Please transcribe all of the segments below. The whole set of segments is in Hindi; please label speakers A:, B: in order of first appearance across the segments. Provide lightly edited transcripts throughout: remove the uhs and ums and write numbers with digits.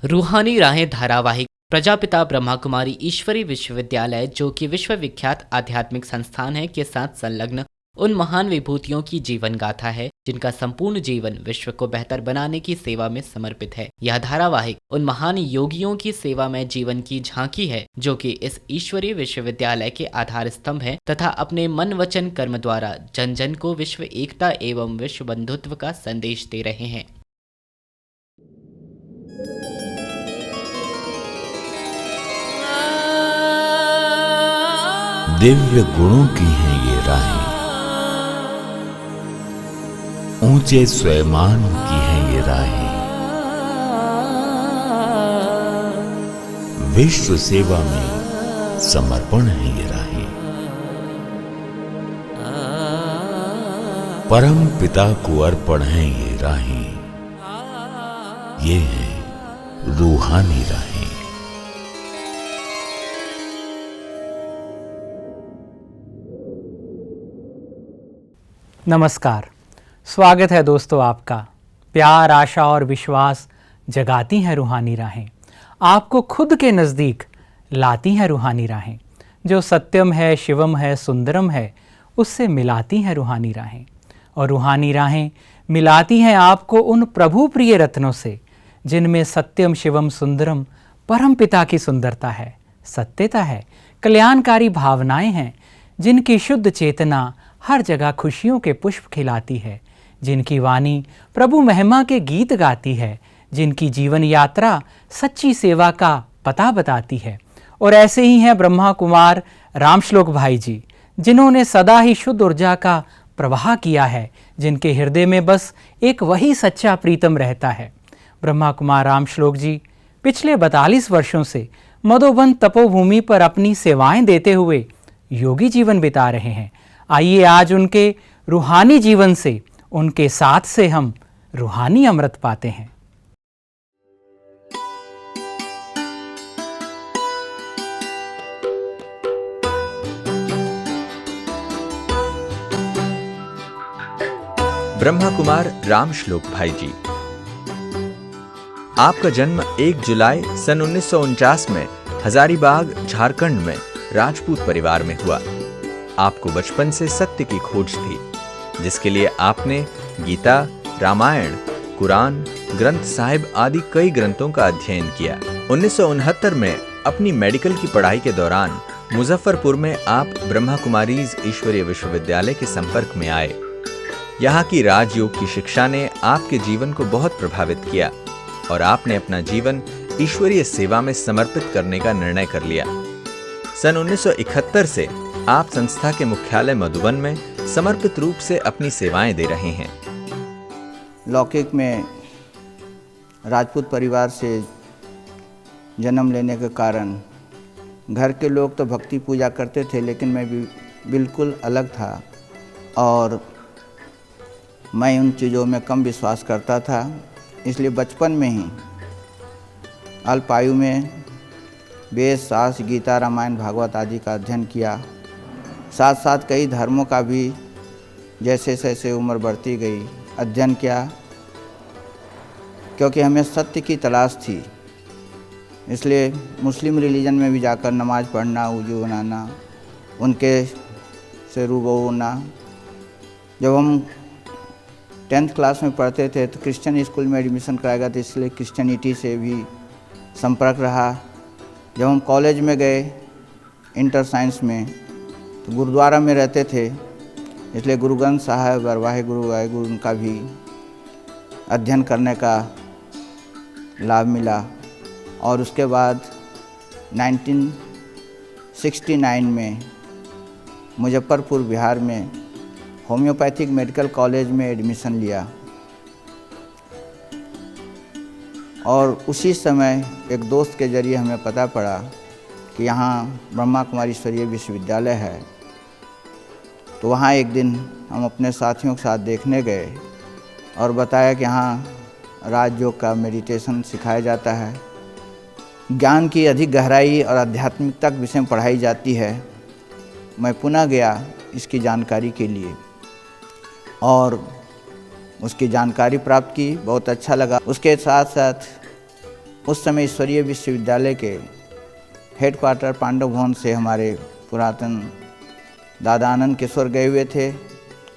A: रूहानी राहें धारावाहिक प्रजापिता ब्रह्मा कुमारी ईश्वरी विश्वविद्यालय, जो कि विश्वविख्यात आध्यात्मिक संस्थान है, के साथ संलग्न उन महान विभूतियों की जीवन गाथा है जिनका संपूर्ण जीवन विश्व को बेहतर बनाने की सेवा में समर्पित है। यह धारावाहिक उन महान योगियों की सेवा में जीवन की झांकी है जो कि इस ईश्वरीय विश्वविद्यालय के आधार स्तंभ है तथा अपने मन वचन कर्म द्वारा जन जन को विश्व एकता एवं विश्व बंधुत्व का संदेश दे रहे हैं।
B: दिव्य गुणों की हैं ये राहें, ऊंचे स्वयमान की हैं ये राहें, विश्व सेवा में समर्पण है ये राहें, परम पिता को अर्पण है ये राहें, ये है रूहानी राहें।
C: नमस्कार, स्वागत है दोस्तों आपका। प्यार, आशा और विश्वास जगाती हैं रूहानी राहें, आपको खुद के नज़दीक लाती हैं रूहानी राहें। जो सत्यम है, शिवम है, सुंदरम है, उससे मिलाती हैं रूहानी राहें। और रूहानी राहें मिलाती हैं आपको उन प्रभु प्रिय रत्नों से जिनमें सत्यम, शिवम, सुंदरम परम पिता की सुंदरता है, सत्यता है, कल्याणकारी भावनाएं हैं, जिनकी शुद्ध चेतना हर जगह खुशियों के पुष्प खिलाती है, जिनकी वाणी प्रभु महिमा के गीत गाती है, जिनकी जीवन यात्रा सच्ची सेवा का पता बताती है। और ऐसे ही हैं ब्रह्मा कुमार रामश्लोक भाई जी, जिन्होंने सदा ही शुद्ध ऊर्जा का प्रवाह किया है, जिनके हृदय में बस एक वही सच्चा प्रीतम रहता है। ब्रह्मा कुमार रामश्लोक जी पिछले 42 वर्षों से मधुबन तपोभूमि पर अपनी सेवाएं देते हुए योगी जीवन बिता रहे हैं। आइए आज उनके रूहानी जीवन से, उनके साथ से हम रूहानी अमृत पाते हैं।
D: ब्रह्मा कुमार रामश्लोक भाई जी, आपका जन्म 1 जुलाई सन 1949 में हजारीबाग, झारखंड में राजपूत परिवार में हुआ। आपको बचपन से सत्य की खोज थी, जिसके लिए आपने गीता, रामायण, कुरान, ग्रंथ साहिब आदि कई ग्रंथों का अध्ययन किया। 1969 में अपनी मेडिकल की पढ़ाई के दौरान मुजफ्फरपुर में आप ब्रह्मा कुमारीज ईश्वरीय विश्वविद्यालय के संपर्क में आए। यहाँ की राजयोग की शिक्षा ने आपके जीवन को बहुत प्रभावित किया और आपने अपना जीवन ईश्वरीय सेवा में समर्पित करने का निर्णय कर लिया। सन 1971 से आप संस्था के मुख्यालय मधुबन में समर्पित रूप से अपनी सेवाएं दे रहे हैं।
E: लौकिक में राजपूत परिवार से जन्म लेने के कारण घर के लोग तो भक्ति पूजा करते थे, लेकिन मैं भी बिल्कुल अलग था और मैं उन चीज़ों में कम विश्वास करता था। इसलिए बचपन में ही अल्प आयु में वेद, शास्त्र, गीता, रामायण, भागवत आदि का अध्ययन किया। साथ साथ कई धर्मों का भी जैसे जैसे उम्र बढ़ती गई अध्ययन किया, क्योंकि हमें सत्य की तलाश थी। इसलिए मुस्लिम रिलीजन में भी जाकर नमाज़ पढ़ना, वुज़ू बनाना, उनके से रूबरू होना। जब हम 10th क्लास में पढ़ते थे तो क्रिश्चियन स्कूल में एडमिशन कराया गया था, इसलिए क्रिश्चियनिटी से भी संपर्क रहा। जब हम कॉलेज में गए इंटर साइंस में तो गुरुद्वारा में रहते थे, इसलिए गुरु ग्रंथ साहिब और वाहेगुरु वाहेगुरु उनका भी अध्ययन करने का लाभ मिला। और उसके बाद 1969 में मुजफ्फरपुर बिहार में होम्योपैथिक मेडिकल कॉलेज में एडमिशन लिया और उसी समय एक दोस्त के ज़रिए हमें पता पड़ा कि यहाँ ब्रह्मा कुमारी ईश्वरीय विश्वविद्यालय है। तो वहाँ एक दिन हम अपने साथियों के साथ देखने गए और बताया कि यहाँ राजयोग का मेडिटेशन सिखाया जाता है, ज्ञान की अधिक गहराई और आध्यात्मिकता के विषय में पढ़ाई जाती है। मैं पुनः गया इसकी जानकारी के लिए और उसकी जानकारी प्राप्त की, बहुत अच्छा लगा। उसके साथ साथ उस समय ईश्वरीय विश्वविद्यालय के हेडक्वार्टर पांडव भवन से हमारे पुरातन दादा आनंद किशोर गए हुए थे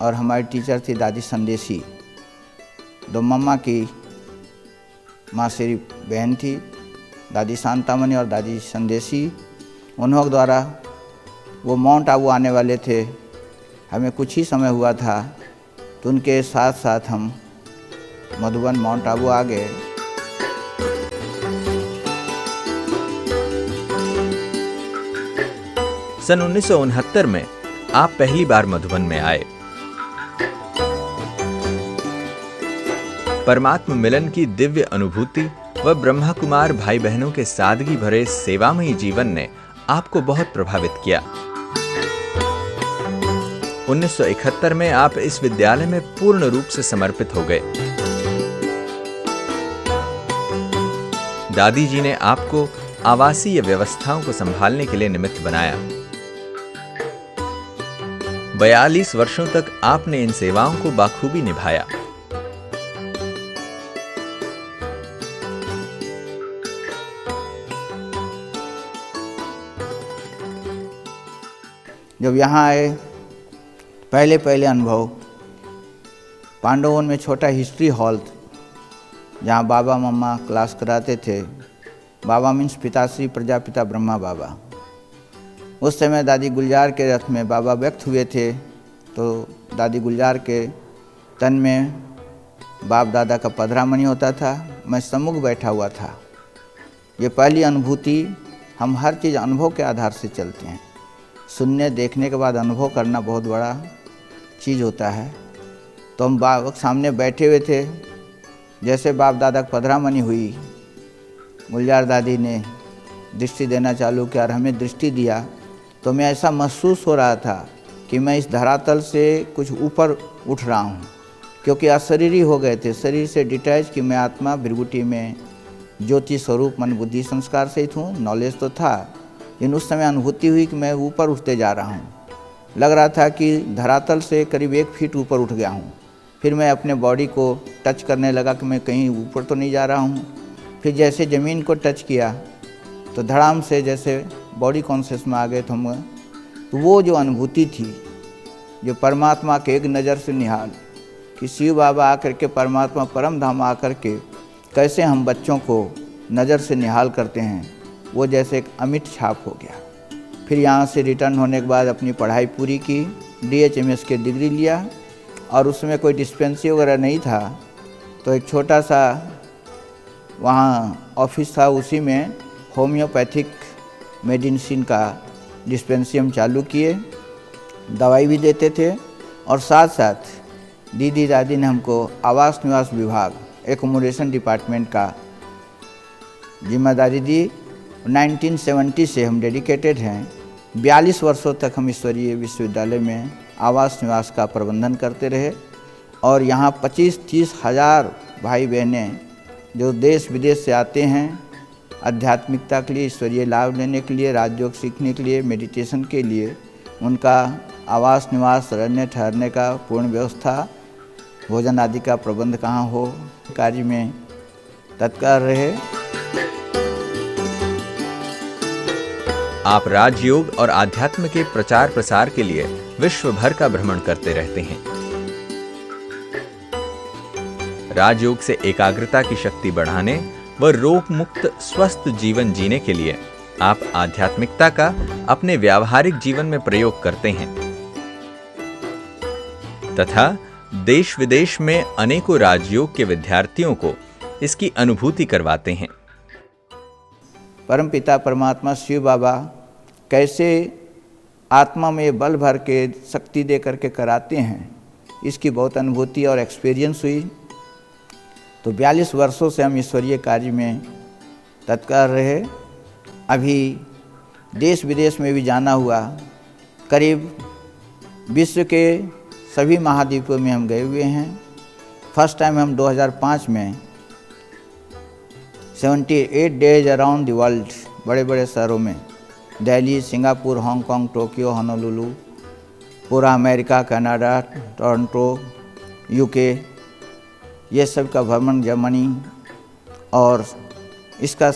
E: और हमारी टीचर थी दादी संदेशी। दो मम्मा की माँ श्री बहन थी, दादी शांतामणि और दादी संदेशी। उन्हों द्वारा वो माउंट आबू आने वाले थे। हमें कुछ ही समय हुआ था तो उनके साथ साथ हम मधुबन माउंट आबू आ गए।
D: सन 1969 में आप पहली बार मधुबन में आए। परमात्म मिलन की दिव्य अनुभूति व ब्रह्मा कुमार भाई बहनों के सादगी भरे सेवामयी जीवन ने आपको बहुत प्रभावित किया। 1971 में आप इस विद्यालय में पूर्ण रूप से समर्पित हो गए। दादी जी ने आपको आवासीय व्यवस्थाओं को संभालने के लिए निमित्त बनाया। 42 वर्षों तक आपने इन सेवाओं को बाखूबी निभाया।
E: जब यहाँ आए पहले अनुभव, पांडववन में छोटा हिस्ट्री हॉल जहाँ बाबा मम्मा क्लास कराते थे। बाबा मीन्स पिताश्री प्रजापिता ब्रह्मा बाबा। उस समय दादी गुलजार के रथ में बाबा व्यक्त हुए थे, तो दादी गुलजार के तन में बाप दादा का पधरामणि होता था, मैं सम्मुख बैठा हुआ था। ये पहली अनुभूति। हम हर चीज़ अनुभव के आधार से चलते हैं। सुनने देखने के बाद अनुभव करना बहुत बड़ा चीज़ होता है। तो हम बाप सामने बैठे हुए थे। जैसे बाप दादा की पधरामणि हुई, गुलजार दादी ने दृष्टि देना चालू किया और हमें दृष्टि दिया, तो मैं ऐसा महसूस हो रहा था कि मैं इस धरातल से कुछ ऊपर उठ रहा हूँ, क्योंकि अशरीरी हो गए थे, शरीर से डिटैच कि मैं आत्मा भृगुटी में ज्योति स्वरूप मन बुद्धि संस्कार से ही हूँ। नॉलेज तो था, लेकिन उस समय अनुभूति हुई कि मैं ऊपर उठते जा रहा हूँ। लग रहा था कि धरातल से करीब 1 फीट ऊपर उठ गया हूँ। फिर मैं अपने बॉडी को टच करने लगा कि मैं कहीं ऊपर तो नहीं जा रहा हूँ। फिर जैसे ज़मीन को टच किया तो धड़ाम से जैसे बॉडी कॉन्शियस में आ गए। तो वो जो अनुभूति थी, जो परमात्मा के एक नज़र से निहाल, कि शिव बाबा आकर के परमात्मा परम धाम आकर के कैसे हम बच्चों को नज़र से निहाल करते हैं, वो जैसे एक अमिट छाप हो गया। फिर यहाँ से रिटर्न होने के बाद अपनी पढ़ाई पूरी की, DHMS के डिग्री लिया और उसमें कोई डिस्पेंसरी वगैरह नहीं था, तो एक छोटा सा वहाँ ऑफिस था, उसी में होम्योपैथिक मेडिसिन का डिस्पेंसरी हम चालू किए। दवाई भी देते थे और साथ साथ दीदी दादी ने हमको आवास निवास विभाग एकोमोडेशन डिपार्टमेंट का जिम्मेदारी दी। 1970 से हम डेडिकेटेड हैं। 42 वर्षों तक हम ईश्वरीय विश्वविद्यालय में आवास निवास का प्रबंधन करते रहे और यहाँ 25-30 हज़ार भाई बहनें जो देश विदेश से आते हैं आध्यात्मिकता के लिए, ईश्वरीय लाभ लेने के लिए, राजयोग सीखने के लिए, मेडिटेशन के लिए, उनका आवास निवास रहने ठहरने का पूर्ण व्यवस्था, भोजन आदि का प्रबंध कहाँ हो, कार्य में तत्पर रहे।
D: आप राजयोग और आध्यात्म के प्रचार प्रसार के लिए विश्व भर का भ्रमण करते रहते हैं। राजयोग से एकाग्रता की शक्ति बढ़ाने व रोग मुक्त स्वस्थ जीवन जीने के लिए आप आध्यात्मिकता का अपने व्यावहारिक जीवन में प्रयोग करते हैं तथा देश विदेश में अनेकों राजयोग के विद्यार्थियों को इसकी अनुभूति करवाते हैं।
E: परमपिता परमात्मा शिव बाबा कैसे आत्मा में बल भर के शक्ति दे करके कराते हैं, इसकी बहुत अनुभूति और एक्सपीरियंस हुई। तो 42 वर्षों से हम ईश्वरीय कार्य में तत्पर रहे। अभी देश विदेश में भी जाना हुआ, करीब विश्व के सभी महाद्वीपों में हम गए हुए हैं। फर्स्ट टाइम हम 2005 में 78 डेज अराउंड द वर्ल्ड, बड़े बड़े शहरों में, Delhi, Singapore, Hong Kong, Tokyo, Honolulu, पूरा अमेरिका, कनाडा, टोरंटो, यूके, ये सब का भ्रमण, जर्मनी और इसका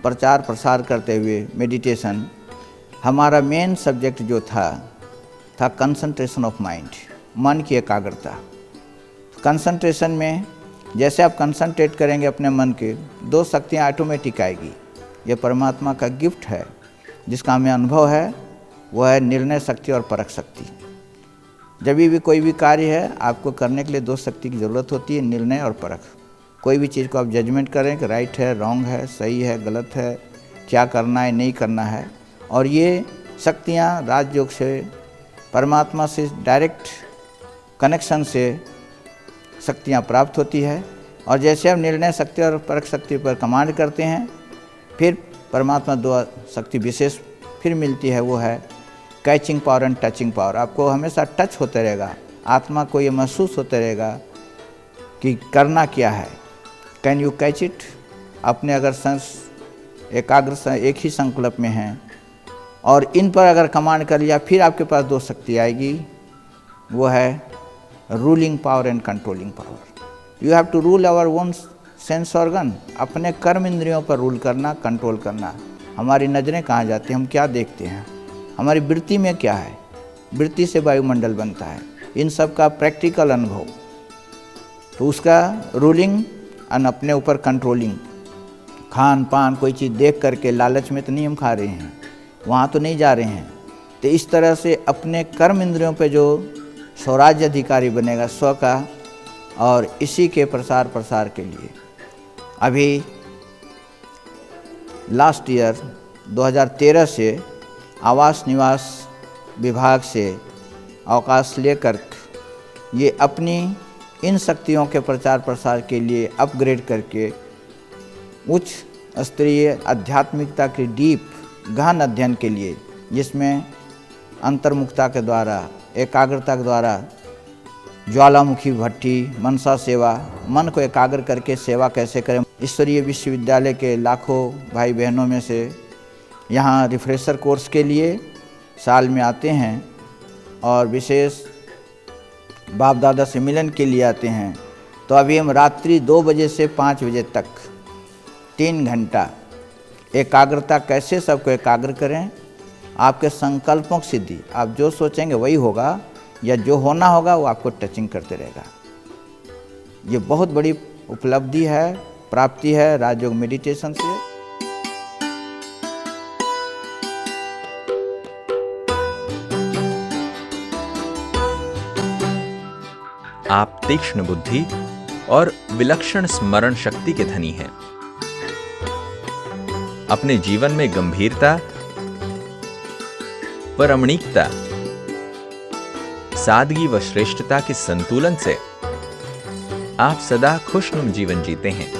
E: प्रचार प्रसार करते हुए मेडिटेशन, हमारा मेन सब्जेक्ट जो था कंसंट्रेशन ऑफ माइंड, मन की एकाग्रता। कंसंट्रेशन में जैसे आप कंसंट्रेट करेंगे अपने मन के, 2 शक्तियाँ ऑटोमेटिक आएगी। ये परमात्मा का गिफ्ट है जिसका हमें अनुभव है, वह है निर्णय शक्ति और परख शक्ति। जब भी कोई भी कार्य है आपको करने के लिए 2 शक्ति की ज़रूरत होती है, निर्णय और परख। कोई भी चीज़ को आप जजमेंट करें कि राइट है, रॉन्ग है, सही है, गलत है, क्या करना है, नहीं करना है। और ये शक्तियाँ राजयोग से, परमात्मा से डायरेक्ट कनेक्शन से शक्तियाँ प्राप्त होती है। और जैसे आप निर्णय शक्ति और परख शक्ति पर कमांड करते हैं, फिर परमात्मा 2 शक्ति विशेष फिर मिलती है, वो है catching power and touching power. आपको हमेशा टच होते रहेगा, आत्मा को ये महसूस होते रहेगा कि करना क्या है। Can you catch it. अपने अगर एकाग्र एक ही संकल्प में हैं और इन पर अगर कमांड कर लिया, फिर आपके पास 2 शक्ति आएगी, वो है ruling power and controlling power. You have to rule our own sense organ. अपने कर्म इंद्रियों पर रूल करना, कंट्रोल करना। हमारी नज़रें कहाँ जाती हैं, हम क्या देखते हैं, हमारी वृत्ति में क्या है। वृत्ति से वायुमंडल बनता है, इन सब का प्रैक्टिकल अनुभव। तो उसका रूलिंग और अपने ऊपर कंट्रोलिंग। खान पान कोई चीज़ देख करके लालच में तो नहीं हम खा रहे हैं, वहाँ तो नहीं जा रहे हैं। तो इस तरह से अपने कर्म इंद्रियों पे जो स्वराज्य अधिकारी बनेगा स्व का, और इसी के प्रसार के लिए अभी लास्ट ईयर 2013 से आवास निवास विभाग से अवकाश लेकर ये अपनी इन शक्तियों के प्रचार प्रसार के लिए अपग्रेड करके उच्च स्तरीय आध्यात्मिकता के डीप गहन अध्ययन के लिए, जिसमें अंतर्मुखता के द्वारा, एकाग्रता के द्वारा, ज्वालामुखी भट्टी, मनसा सेवा, मन को एकाग्र करके सेवा कैसे करें। ईश्वरीय विश्वविद्यालय के लाखों भाई बहनों में से यहाँ रिफ्रेशर कोर्स के लिए साल में आते हैं और विशेष बाप दादा से मिलन के लिए आते हैं। तो अभी हम रात्रि 2 बजे से 5 बजे तक 3 घंटा एकाग्रता, कैसे सबको एकाग्र करें, आपके संकल्पों की सिद्धि। आप जो सोचेंगे वही होगा, या जो होना होगा वो आपको टचिंग करते रहेगा। ये बहुत बड़ी उपलब्धि है, प्राप्ति है राजयोग मेडिटेशन से।
D: आप तीक्ष्ण बुद्धि और विलक्षण स्मरण शक्ति के धनी हैं। अपने जीवन में गंभीरता, परमणिकता, सादगी व श्रेष्ठता के संतुलन से आप सदा खुशनुमा जीवन जीते हैं।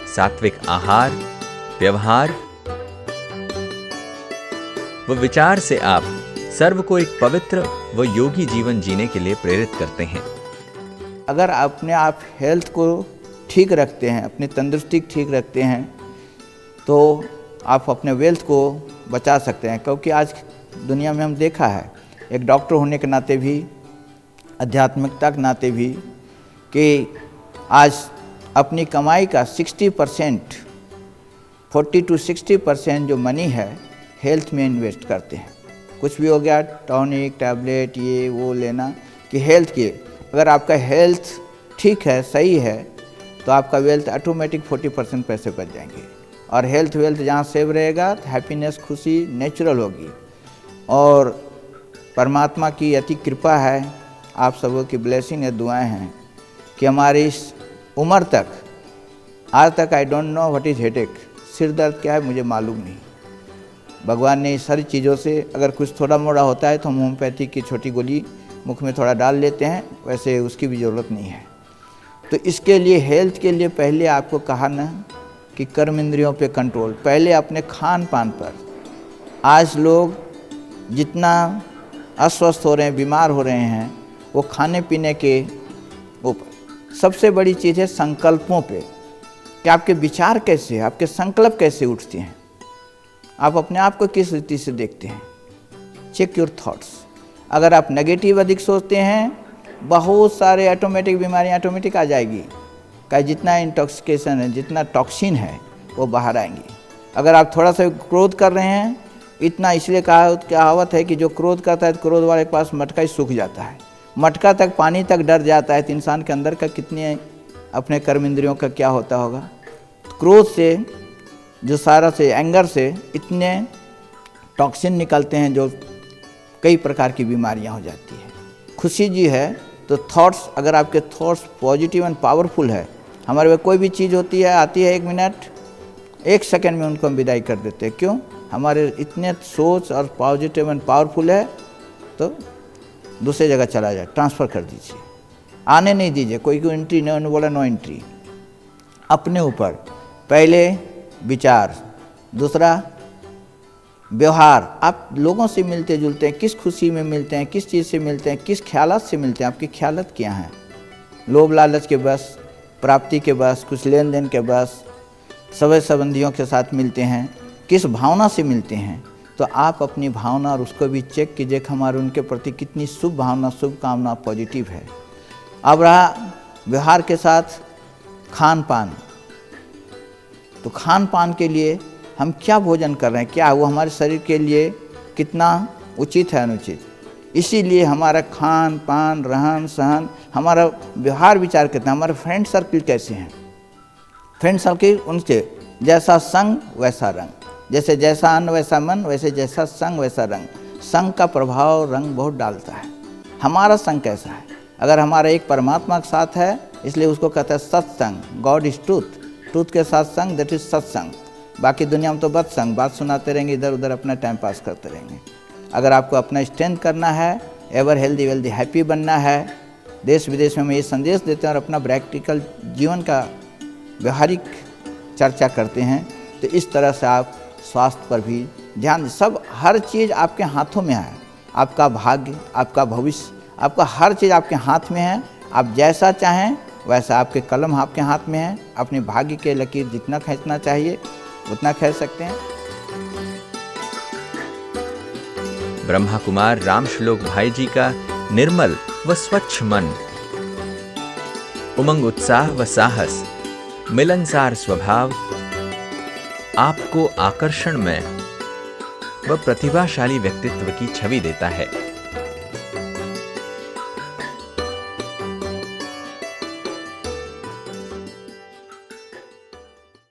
D: सात्विक आहार, व्यवहार व विचार से आप सर्व को एक पवित्र व योगी जीवन जीने के लिए प्रेरित करते हैं।
E: अगर अपने आप हेल्थ को ठीक रखते हैं, अपनी तंदुरुस्ती ठीक रखते हैं, तो आप अपने वेल्थ को बचा सकते हैं। क्योंकि आज दुनिया में हम देखा है, एक डॉक्टर होने के नाते भी, आध्यात्मिकता के नाते भी, कि आज अपनी कमाई का 60%, 40 to 60% जो मनी है हेल्थ में इन्वेस्ट करते हैं। कुछ भी हो गया, टॉनिक, टैबलेट, ये वो लेना, कि हेल्थ की। अगर आपका हेल्थ ठीक है, सही है, तो आपका वेल्थ ऑटोमेटिक 40% पैसे बच जाएंगे। और हेल्थ वेल्थ जहाँ सेव रहेगा तो हैप्पीनेस, खुशी नेचुरल होगी। और परमात्मा की अति कृपा है, आप सबों की ब्लेसिंग है, दुआएं हैं कि हमारी इस उम्र तक, आज तक I don't know what is headache, सिर दर्द क्या है मुझे मालूम नहीं। भगवान ने सारी चीज़ों से, अगर कुछ थोड़ा मोड़ा होता है तो हम होम्योपैथी की छोटी गोली मुख में थोड़ा डाल लेते हैं, वैसे उसकी भी ज़रूरत नहीं है। तो इसके लिए, हेल्थ के लिए पहले आपको कहा ना कि कर्म इंद्रियों पे कंट्रोल, पहले अपने खान पान पर। आज लोग जितना अस्वस्थ हो रहे हैं, बीमार हो रहे हैं, वो खाने पीने के ऊपर। सबसे बड़ी चीज़ है संकल्पों पे, कि आपके विचार कैसे हैं, आपके संकल्प कैसे उठते हैं, आप अपने आप को किस रीति से देखते हैं। Check your thoughts. अगर आप नेगेटिव अधिक सोचते हैं, बहुत सारे ऑटोमेटिक बीमारियां ऑटोमेटिक आ जाएगी। का जितना इंटॉक्सिकेशन है, जितना टॉक्सिन है, वो बाहर आएंगी। अगर आप थोड़ा सा क्रोध कर रहे हैं, इतना इसलिए कहावत है कि जो क्रोध करता है तो क्रोध वाले के पास मटका ही सूख जाता है, मटका तक पानी तक डर जाता है। तो इंसान के अंदर का कितने अपने कर्म इंद्रियों का क्या होता होगा। क्रोध से जो सारा से एंगर से इतने टॉक्सिन निकलते हैं जो कई प्रकार की बीमारियां हो जाती है। खुशी जी है तो थॉट्स, अगर आपके थॉट्स पॉजिटिव एंड पावरफुल है, हमारे में कोई भी चीज़ होती है, आती है 1 मिनट 1 सेकंड में उनको हम विदाई कर देते हैं। क्यों? हमारे इतने सोच और पॉजिटिव एंड पावरफुल है। तो दूसरे जगह चला जाए, ट्रांसफ़र कर दीजिए, आने नहीं दीजिए, कोई को एंट्री नहीं, उन्होंने बोला नो एंट्री। अपने ऊपर पहले विचार, दूसरा व्यवहार। आप लोगों से मिलते जुलते हैं, किस खुशी में मिलते हैं, किस चीज़ से मिलते हैं, किस ख्यालात से मिलते हैं, आपकी ख्यालात क्या हैं। लोभ लालच के बस, प्राप्ति के बस, कुछ लेन देन के बस, सभी संबंधियों के साथ मिलते हैं, किस भावना से मिलते हैं। तो आप अपनी भावना और उसको भी चेक कीजिए कि हमारे उनके प्रति कितनी शुभ भावना, शुभ कामना, पॉजिटिव है। अब रहा व्यवहार के साथ खान पान। तो खान पान के लिए हम क्या भोजन कर रहे हैं, क्या वो हमारे शरीर के लिए कितना उचित है, अनुचित। इसीलिए हमारा खान पान, रहन सहन, हमारा व्यवहार विचार करते हैं। हमारे फ्रेंड सर्किल कैसे हैं, फ्रेंड सर्किल उनसे जैसा संग वैसा रंग, जैसे जैसा अन्न वैसा मन, वैसे जैसा संग वैसा रंग। संग का प्रभाव रंग बहुत डालता है। हमारा संग कैसा है? अगर हमारा एक परमात्मा के साथ है, इसलिए उसको कहते हैं सत्संग। गॉड इज ट्रूथ, ट्रूथ के साथ संग, दैट इज सत्संग। बाकी दुनिया में तो बदसंग, बात सुनाते रहेंगे, इधर उधर अपना टाइम पास करते रहेंगे। अगर आपको अपना स्ट्रेंथ करना है, एवर हेल्दी वेल्दी हैप्पी बनना है, देश विदेश में हम ये संदेश देते हैं और अपना प्रैक्टिकल जीवन का व्यवहारिक चर्चा करते हैं। तो इस तरह से आप स्वास्थ्य पर भी ध्यान, सब हर चीज़ आपके हाथों में है। आपका भाग्य, आपका भविष्य, आपका हर चीज़ आपके हाथ में है। आप जैसा चाहें वैसा, आपके कलम आपके हाथ में है। अपने भाग्य के लकीर जितना खींचना चाहिए उतना खींच सकते हैं।
D: ब्रह्मा कुमार रामश्लोक भाई जी का निर्मल व स्वच्छ मन, उमंग उत्साह व साहस, मिलनसार स्वभाव आपको आकर्षण में व प्रतिभाशाली व्यक्तित्व की छवि देता है।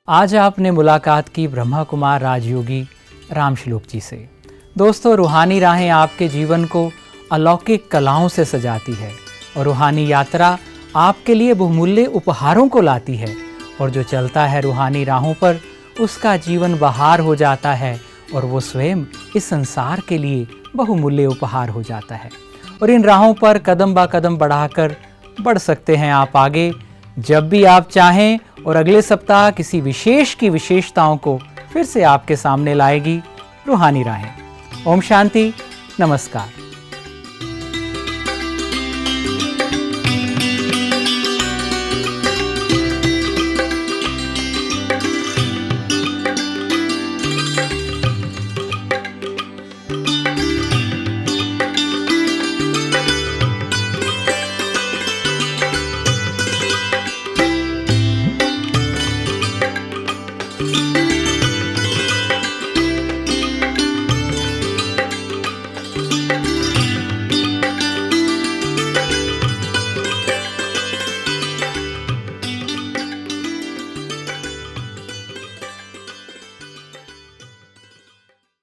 C: आज आपने मुलाकात की ब्रह्मा कुमार राजयोगी रामश्लोक जी से। दोस्तों, रूहानी राहें आपके जीवन को अलौकिक कलाओं से सजाती है और रूहानी यात्रा आपके लिए बहुमूल्य उपहारों को लाती है। और जो चलता है रूहानी राहों पर, उसका जीवन बहार हो जाता है और वो स्वयं इस संसार के लिए बहुमूल्य उपहार हो जाता है। और इन राहों पर कदम बा कदम बढ़ाकर बढ़ सकते हैं आप आगे, जब भी आप चाहें। और अगले सप्ताह किसी विशेष की विशेषताओं को फिर से आपके सामने लाएगी रूहानी राहें। ओम शांति, नमस्कार।